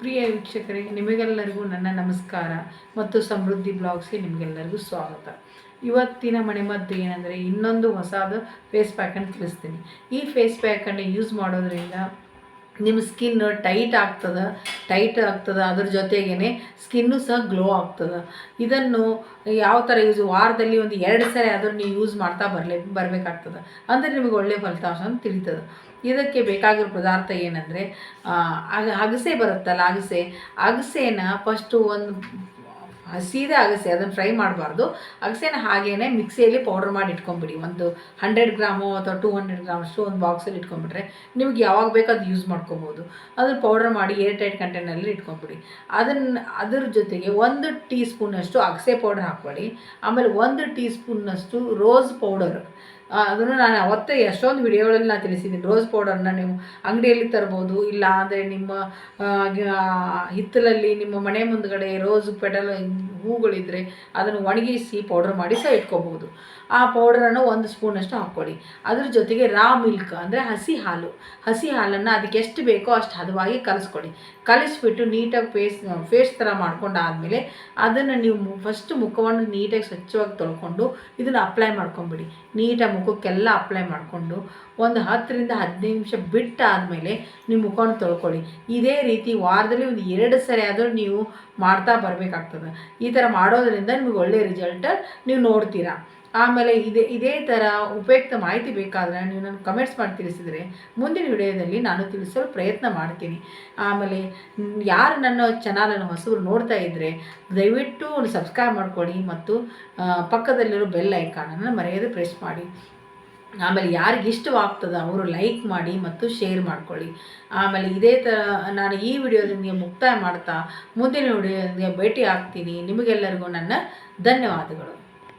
ಪ್ರಿಯ ವೀಕ್ಷಕರೇ, ನಿಮಗೆಲ್ಲರಿಗೂ ನನ್ನ ನಮಸ್ಕಾರ ಮತ್ತು ಸಮೃದ್ಧಿ ಬ್ಲಾಗ್ಸ್ಗೆ ನಿಮಗೆಲ್ಲರಿಗೂ ಸ್ವಾಗತ. ಇವತ್ತಿನ ಮನೆಮದ್ದು ಏನಂದರೆ ಇನ್ನೊಂದು ಹೊಸದು ಫೇಸ್ ಪ್ಯಾಕನ್ನು ತಿಳಿಸ್ತೀನಿ. ಈ ಫೇಸ್ ಪ್ಯಾಕನ್ನು ಯೂಸ್ ಮಾಡೋದ್ರಿಂದ ನಿಮ್ಮ ಸ್ಕಿನ್ ಟೈಟ್ ಆಗ್ತದೆ. ಅದ್ರ ಜೊತೆಗೇ ಸ್ಕಿನ್ನು ಸಹ ಗ್ಲೋ ಆಗ್ತದೆ. ಇದನ್ನು ಯಾವ ಥರ ಯೂಸ್, ವಾರದಲ್ಲಿ ಒಂದು 2 ಸರಿ ಆದರೂ ನೀವು ಯೂಸ್ ಮಾಡ್ತಾ ಬರಬೇಕಾಗ್ತದೆ. ಅಂದರೆ ನಿಮಗೆ ಒಳ್ಳೆಯ ಫಲಿತಾಂಶ ಅಂತ ತಿಳಿತದೆ. ಇದಕ್ಕೆ ಬೇಕಾಗಿರೋ ಪದಾರ್ಥ ಏನಂದರೆ ಅಗಸೆ ಬರುತ್ತಲ್ಲ, ಅಗಸೆನ ಫಸ್ಟು ಒಂದು ಹಸಿದ ಅಗಸೆ, ಅದನ್ನು ಫ್ರೈ ಮಾಡಬಾರ್ದು. ಅಗಸೆನ ಹಾಗೇ ಮಿಕ್ಸಿಯಲ್ಲಿ ಪೌಡ್ರ್ ಮಾಡಿ ಇಟ್ಕೊಂಬಿಡಿ. ಒಂದು 100 ಗ್ರಾಮು ಅಥವಾ 200 ಗ್ರಾಮಷ್ಟು ಒಂದು ಬಾಕ್ಸಲ್ಲಿ ಇಟ್ಕೊಂಡ್ಬಿಟ್ರೆ ನಿಮ್ಗೆ ಯಾವಾಗ ಬೇಕು ಅದು ಯೂಸ್ ಮಾಡ್ಕೊಬೋದು. ಅದನ್ನು ಪೌಡ್ರ್ ಮಾಡಿ ಏರ್ಟೈಟ್ ಕಂಟೈನರಲ್ಲಿ ಇಟ್ಕೊಂಬಿಡಿ. ಅದ್ರ ಜೊತೆಗೆ 1 ಟೀ ಸ್ಪೂನಷ್ಟು ಅಗಸೆ ಪೌಡರ್ ಹಾಕ್ಕೊಳ್ಳಿ. ಆಮೇಲೆ 1 ಟೀ ಸ್ಪೂನ್ನಷ್ಟು ರೋಸ್ ಪೌಡರ್, ಅದನ್ನು ನಾನು ಅವತ್ತೇ ಎಷ್ಟೊಂದು ವಿಡಿಯೋಗಳಲ್ಲಿ ನಾನು ತಿಳಿಸಿದ್ದೀನಿ. ರೋಸ್ ಪೌಡರ್ನ ನೀವು ಅಂಗಡಿಯಲ್ಲಿ ತರ್ಬೋದು, ಇಲ್ಲ ಅಂದರೆ ನಿಮ್ಮ ಹಿತ್ತಲಲ್ಲಿ ನಿಮ್ಮ ಮನೆ ಮುಂದ್ಗಡೆ ರೋಸ್ ಪೆಟಲ್ ಹೂಗಳಿದ್ದರೆ ಅದನ್ನು ಒಣಗಿಸಿ ಪೌಡ್ರ್ ಮಾಡಿ ಸಹ ಇಟ್ಕೋಬೋದು. ಆ ಪೌಡ್ರನ್ನು 1 ಸ್ಪೂನಷ್ಟು ಹಾಕ್ಕೊಳ್ಳಿ. ಅದ್ರ ಜೊತೆಗೆ ರಾ ಮಿಲ್ಕ್ ಅಂದರೆ ಹಸಿ ಹಾಲನ್ನು ಅದಕ್ಕೆ ಎಷ್ಟು ಬೇಕೋ ಅಷ್ಟು ಹದವಾಗಿ ಕಲಿಸ್ಬಿಟ್ಟು ನೀಟಾಗಿ ಫೇಸ್ ಥರ ಮಾಡ್ಕೊಂಡಾದಮೇಲೆ ಅದನ್ನು ನೀವು ಫಸ್ಟ್ ಮುಖವನ್ನು ನೀಟಾಗಿ ಸ್ವಚ್ಛವಾಗಿ ತೊಳ್ಕೊಂಡು ಇದನ್ನು ಅಪ್ಲೈ ಮಾಡ್ಕೊಂಬಿಡಿ. ನೀಟಾಗಿ ಮುಖಕ್ಕೆಲ್ಲ ಅಪ್ಲೈ ಮಾಡಿಕೊಂಡು ಒಂದು 10 ರಿಂದ 15 ನಿಮಿಷ ಬಿಟ್ಟಾದಮೇಲೆ ನೀವು ಮುಖವನ್ನು ತೊಳ್ಕೊಳ್ಳಿ. ಇದೇ ರೀತಿ ವಾರದಲ್ಲಿ ಒಂದು 2 ಸರಿ ಆದರೂ ನೀವು ಮಾಡ್ತಾ ಬರಬೇಕಾಗ್ತದೆ. ಈ ಥರ ಮಾಡೋದರಿಂದ ನಿಮಗೆ ಒಳ್ಳೆಯ ರಿಸಲ್ಟ್ ನೀವು ನೋಡ್ತೀರಾ. ಆಮೇಲೆ ಇದೇ ಥರ ಉಪಯುಕ್ತ ಮಾಹಿತಿ ಬೇಕಾದರೆ ನೀವು ನನಗೆ ಕಮೆಂಟ್ಸ್ ಮಾಡಿ ತಿಳಿಸಿದರೆ ಮುಂದಿನ ವಿಡಿಯೋದಲ್ಲಿ ನಾನು ತಿಳಿಸಲು ಪ್ರಯತ್ನ ಮಾಡ್ತೀನಿ. ಆಮೇಲೆ ಯಾರು ನನ್ನ ಚಾನಲನ್ನು ಹೊಸಬರು ನೋಡ್ತಾ ಇದ್ದರೆ ದಯವಿಟ್ಟು ಸಬ್ಸ್ಕ್ರೈಬ್ ಮಾಡ್ಕೊಳ್ಳಿ ಮತ್ತು ಪಕ್ಕದಲ್ಲಿರೋ ಬೆಲ್ ಐಕಾನನ್ನು ಮರೆಯದೆ ಪ್ರೆಸ್ ಮಾಡಿ. ಆಮೇಲೆ ಯಾರಿಗೆ ಇಷ್ಟವಾಗ್ತದೆ ಅವರು ಲೈಕ್ ಮಾಡಿ ಮತ್ತು ಶೇರ್ ಮಾಡ್ಕೊಳ್ಳಿ. ಆಮೇಲೆ ಇದೇ ಥರ ನಾನು ಈ ವಿಡಿಯೋದಿಂದ ಮುಕ್ತಾಯ ಮಾಡ್ತಾ ಮುಂದಿನ ವಿಡಿಯೋದಿಂದ ಭೇಟಿ ಆಗ್ತೀನಿ. ನಿಮಗೆಲ್ಲರಿಗೂ ನನ್ನ ಧನ್ಯವಾದಗಳು.